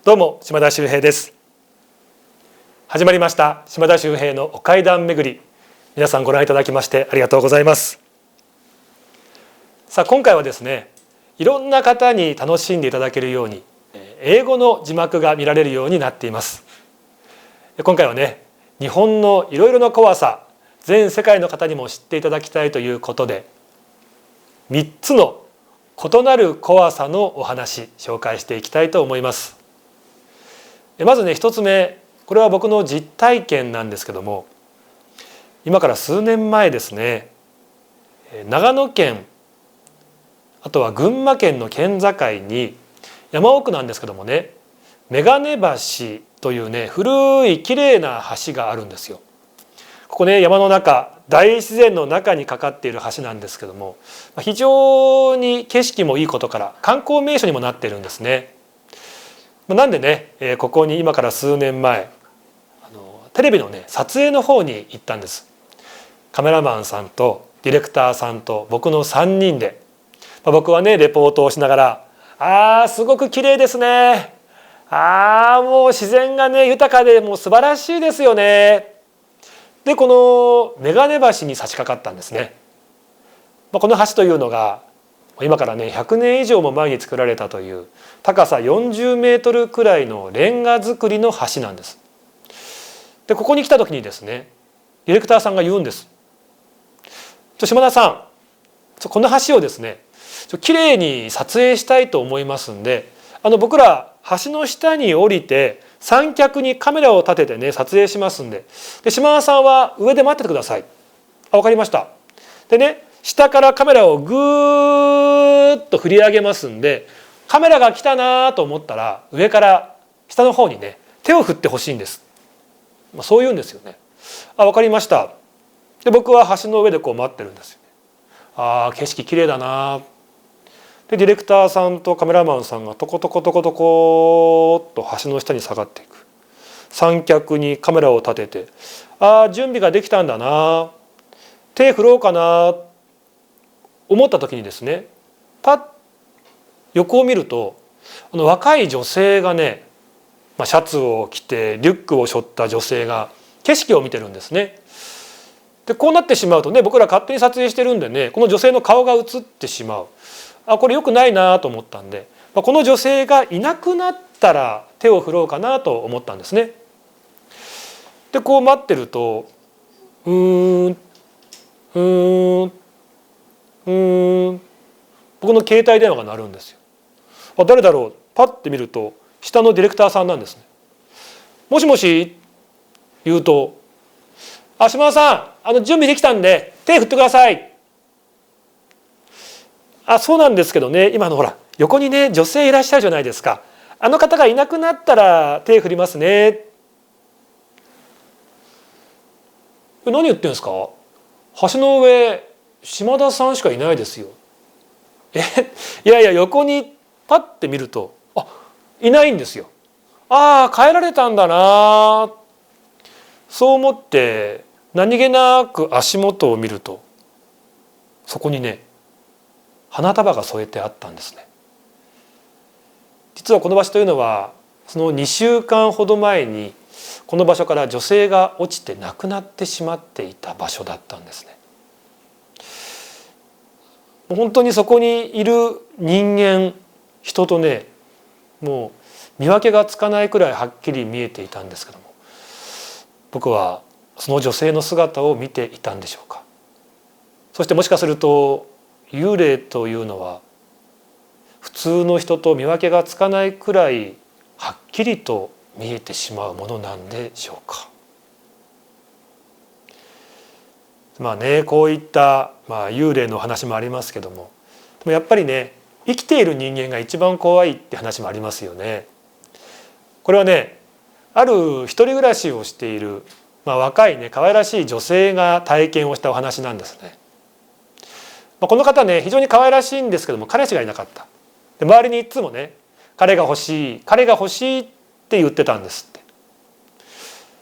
どうも島田秀平です。始まりました島田秀平のお階段巡り。皆さんご覧いただきましてありがとうございます。さあ今回はですね、いろんな方に楽しんでいただけるように英語の字幕が見られるようになっています。今回はね、日本のいろいろな怖さ、全世界の方にも知っていただきたいということで、3つの異なる怖さのお話紹介していきたいと思います。まずね、1つ目、これは僕の実体験なんですけども、今から数年前ですね、長野県、あとは群馬県の県境に山奥なんですけどもね、眼鏡橋というね、古いきれいな橋があるんですよ。ここね、山の中、大自然の中にかかっている橋なんですけども、非常に景色もいいことから観光名所にもなっているんですね。なんでね、ここに今から数年前テレビのね撮影の方に行ったんです。カメラマンさんとディレクターさんと僕の3人で、僕はねレポートをしながら、すごく綺麗ですね、もう自然がね豊かでもう素晴らしいですよね。でこの眼鏡橋に差し掛かったんですね。この橋というのが今からね100年以上も前に作られたという高さ40メートルくらいのレンガ造りの橋なんです。でここに来た時にですね、ディレクターさんが言うんです。島田さん、この橋をですねきれいに撮影したいと思いますんで、僕ら橋の下に降りて三脚にカメラを立ててね撮影しますんで、島田さんは上で待っててください。わかりました。でね、下からカメラをぐーっと振り上げますんで、カメラが来たなと思ったら上から下の方にね手を振ってほしいんです。そう言うんですよね。わかりました。で僕は橋の上でこう待ってるんですよね。景色きれいだな。でディレクターさんとカメラマンさんがトコトコトコトコっと橋の下に下がっていく。三脚にカメラを立てて、準備ができたんだな、手振ろうかな思った時にですね、パッ横を見ると若い女性がね、シャツを着てリュックを背負った女性が景色を見てるんですね。でこうなってしまうとね、僕ら勝手に撮影してるんでね、この女性の顔が映ってしまう。これ良くないなと思ったんで、この女性がいなくなったら手を振ろうかなと思ったんですね。でこう待ってると僕の携帯電話が鳴るんですよ。誰だろう、パッて見ると下のディレクターさんなんですね。もしもし言うと、島田さん準備できたんで手振ってください。そうなんですけどね、今ほら横にね女性いらっしゃるじゃないですか。あの方がいなくなったら手振りますね。何言ってんですか。橋の上島田さんしかいないですよ。いやいや、横にパッて見るといないんですよ。帰られたんだな。そう思って何気なく足元を見ると、そこにね花束が添えてあったんですね。実はこの場所というのはその2週間ほど前にこの場所から女性が落ちて亡くなってしまっていた場所だったんですね。本当にそこにいる人間、人とね、もう見分けがつかないくらいはっきり見えていたんですけども、僕はその女性の姿を見ていたんでしょうか。そしてもしかすると幽霊というのは普通の人と見分けがつかないくらいはっきりと見えてしまうものなんでしょうか。こういった幽霊の話もありますけども、でもやっぱりね生きている人間が一番怖いって話もありますよね。これはね、ある一人暮らしをしている、若いね可愛らしい女性が体験をしたお話なんですね。この方ね非常に可愛らしいんですけども、彼氏がいなかった。で周りにいつもね彼が欲しい彼が欲しいって言ってたんですっ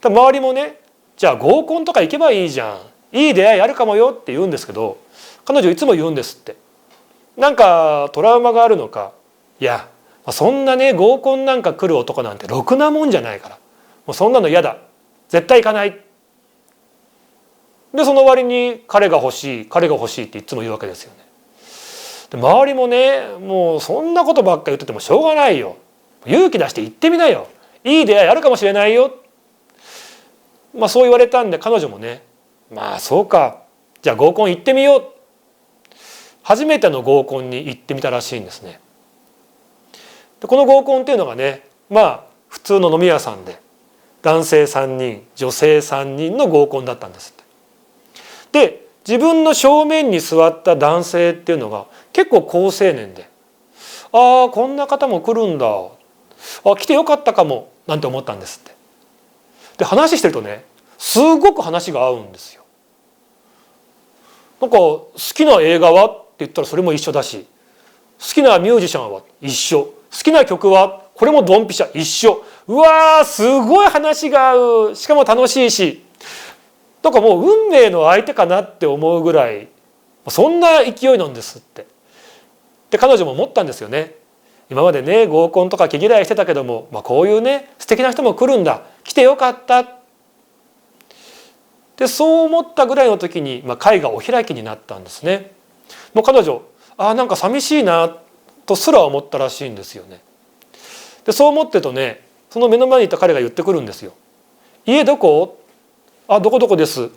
て。周りもね、じゃあ合コンとか行けばいいじゃん、いい出会いあるかもよって言うんですけど、彼女いつも言うんですって。なんかトラウマがあるのか、いやそんなね合コンなんか来る男なんてろくなもんじゃないから、もうそんなの嫌だ、絶対行かない。でその割に彼が欲しいっていつも言うわけですよね。で周りもねもうそんなことばっかり言っててもしょうがないよ、勇気出して行ってみなよ、いい出会いあるかもしれないよ。そう言われたんで彼女もね、そうか、じゃあ合コン行ってみよう。初めての合コンに行ってみたらしいんですね。でこの合コンっていうのがね普通の飲み屋さんで男性3人女性3人の合コンだったんですって。で自分の正面に座った男性っていうのが結構好青年で、こんな方も来るんだ、来てよかったかもなんて思ったんですって。で話してるとねすごく話が合うんですよ。なんか好きな映画はって言ったらそれも一緒だし、好きなミュージシャンは一緒、好きな曲はこれもドンピシャ一緒。うわーすごい話が合う、しかも楽しいし、なんかもう運命の相手かなって思うぐらいそんな勢いなんですって。で彼女も思ったんですよね。今までね合コンとか毛嫌いしてたけども、こういうね素敵な人も来るんだ、来てよかった。でそう思ったぐらいの時に、会がお開きになったんですね。もう彼女なんか寂しいなとすら思ったらしいんですよね。でそう思ってるとねその目の前にいた彼が言ってくるんですよ。家どこ？どこどこです。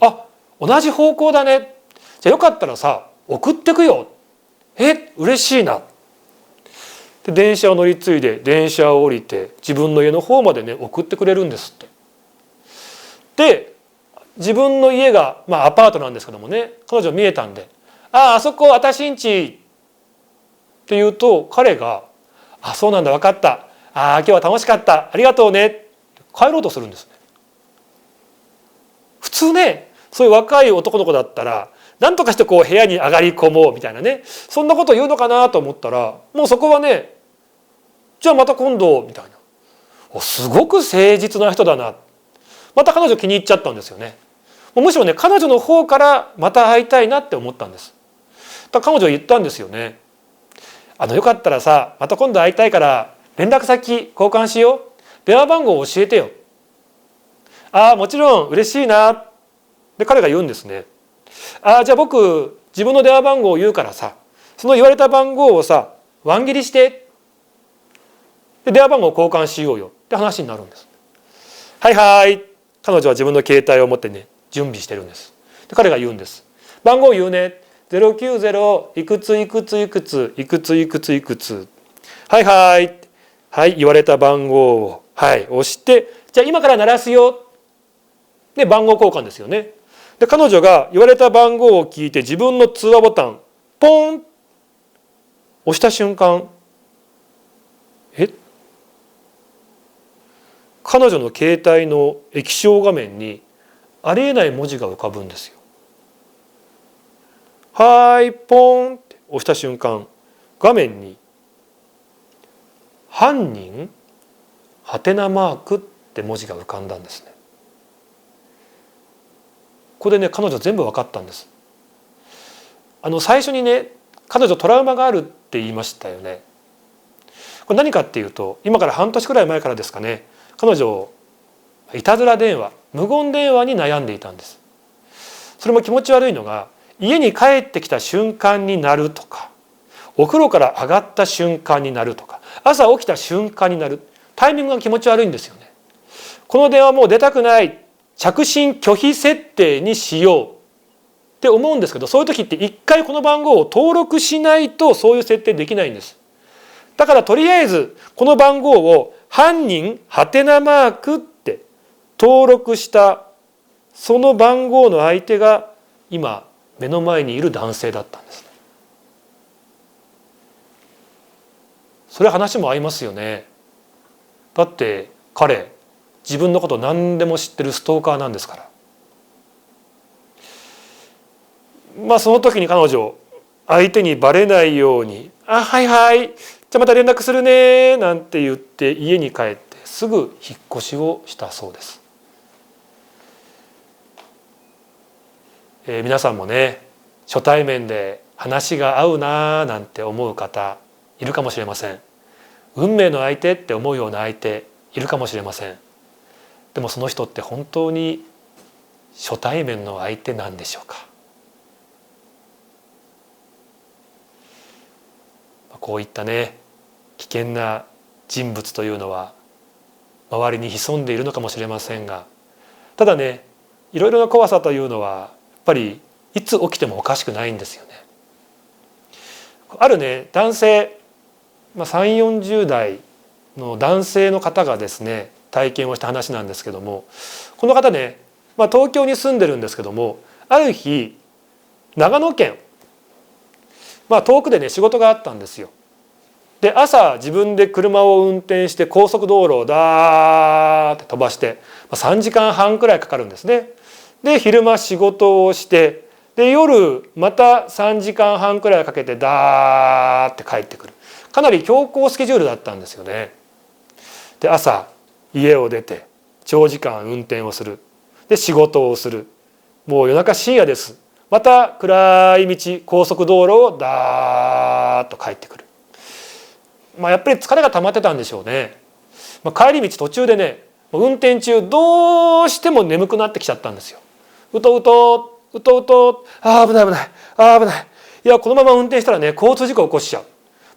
同じ方向だね。じゃあよかったらさ送ってくよ。嬉しいな。で電車を乗り継いで電車を降りて自分の家の方までね送ってくれるんですって。で自分の家がアパートなんですけどもね彼女見えたんであそこ私んちって言うと彼がそうなんだ分かった、今日は楽しかったありがとうね帰ろうとするんですね。普通ねそういう若い男の子だったら何とかして部屋に上がり込もうみたいなねそんなこと言うのかなと思ったらもうそこはねじゃあまた今度みたいな、すごく誠実な人だな。また彼女気に入っちゃったんですよね。むしろね彼女の方からまた会いたいなって思ったんです。だから彼女は言ったんですよね。よかったらさまた今度会いたいから連絡先交換しよう、電話番号を教えてよ。もちろん嬉しいな。で彼が言うんですね。じゃあ僕自分の電話番号を言うからさその言われた番号をさワン切りしてで電話番号を交換しようよって話になるんです。はいはい。彼女は自分の携帯を持ってね準備してるんです。で彼が言うんです。番号言うね。090いくついくついくついくついくついくつ。はいはい。はい、言われた番号を押して、じゃあ今から鳴らすよ。で番号交換ですよね。で彼女が言われた番号を聞いて自分の通話ボタンポン押した瞬間、彼女の携帯の液晶画面にありえない文字が浮かぶんですよ。はいポンって押した瞬間画面に犯人はてなマークって文字が浮かんだんですね。ここでね彼女全部分かったんです。最初にね彼女トラウマがあるって言いましたよね。これ何かっていうと今から半年くらい前からですかね、彼女いたずら電話無言電話に悩んでいたんです。それも気持ち悪いのが家に帰ってきた瞬間になるとかお風呂から上がった瞬間になるとか朝起きた瞬間になる、タイミングが気持ち悪いんですよね。この電話もう出たくない、着信拒否設定にしようって思うんですけど、そういう時って一回この番号を登録しないとそういう設定できないんです。だからとりあえずこの番号を犯人はてなマークって登録したその番号の相手が今目の前にいる男性だったんですね。それ話も合いますよね。だって彼自分のこと何でも知ってるストーカーなんですから。その時に彼女相手にバレないように「はいはいじゃあまた連絡するね」なんて言って家に帰ってすぐ引っ越しをしたそうです。皆さんもね初対面で話が合うななんて思う方いるかもしれません。運命の相手って思うような相手いるかもしれません。でもその人って本当に初対面の相手なんでしょうか。こういったね危険な人物というのは周りに潜んでいるのかもしれませんが、ただねいろいろな怖さというのはやっぱりいつ起きてもおかしくないんですよね。あるね男性、3、40代の男性の方がですね体験をした話なんですけども、この方ね、東京に住んでるんですけども、ある日長野県、遠くでね仕事があったんですよ。で朝自分で車を運転して高速道路をダーって飛ばして3時間半くらいかかるんですね。で昼間仕事をして、で夜また3時間半くらいかけてダーって帰ってくる、かなり強行スケジュールだったんですよね。で朝家を出て長時間運転をする、で仕事をする、もう夜中深夜です。また暗い道高速道路をダーッと帰ってくる。やっぱり疲れが溜まってたんでしょうね。帰り道途中でね運転中どうしても眠くなってきちゃったんですよ。うとうとうとうと、危ない危ない危ない、いやこのまま運転したらね交通事故を起こしちゃ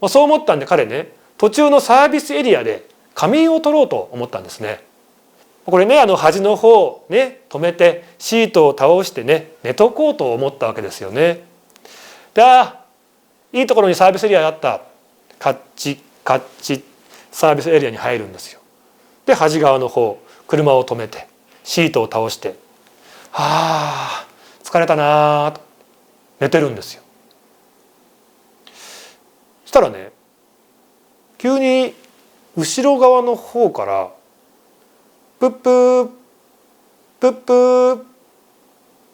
う、そう思ったんで彼ね途中のサービスエリアで仮眠を取ろうと思ったんですね。これね端の方ね止めてシートを倒してね寝とこうと思ったわけですよね。でいいところにサービスエリアあった。カッチカッチサービスエリアに入るんですよ。で端側の方車を止めてシートを倒して疲れたなと寝てるんですよ。そしたらね急に後ろ側の方からプップープップー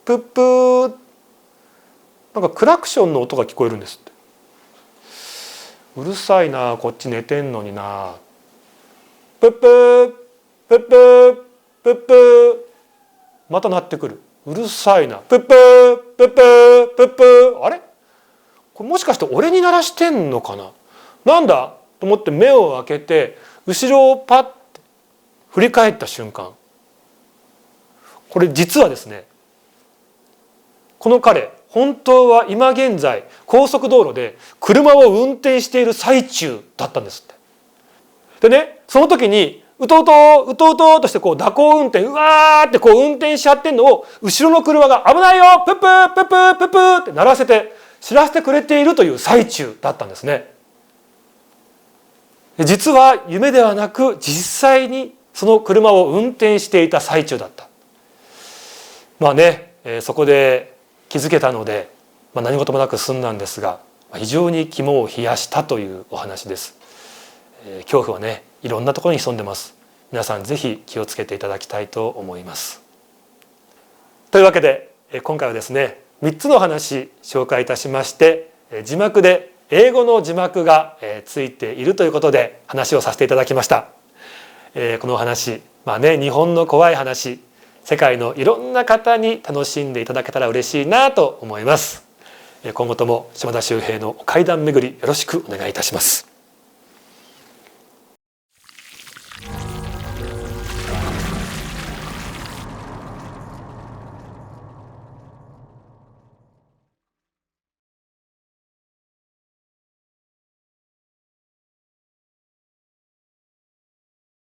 プップーなんかクラクションの音が聞こえるんですって。うるさいなこっち寝てんのにな。プップープップープップーまた鳴ってくる。うるさいな。プップープップープップー、あれこれもしかして俺に鳴らしてんのかな、なんだと思って目を開けて後ろをパッて振り返った瞬間、これ実はですねこの彼本当は今現在高速道路で車を運転している最中だったんですって。でねその時にうとうとうとうととして蛇行運転うわーって運転しちゃってんのを後ろの車が危ないよプップープップープップーって鳴らせて知らせてくれているという最中だったんですね。実は夢ではなく実際にその車を運転していた最中だった。そこで気づけたので、何事もなく済んだんですが非常に肝を冷やしたというお話です。恐怖はねいろんなところに潜んでます。皆さんぜひ気をつけていただきたいと思います。というわけで今回はですね3つの話紹介いたしまして、字幕で英語の字幕がついているということで話をさせていただきました。このお話日本の怖い話世界のいろんな方に楽しんでいただけたら嬉しいなと思います。今後とも島田秀平の怪談巡りよろしくお願いいたします。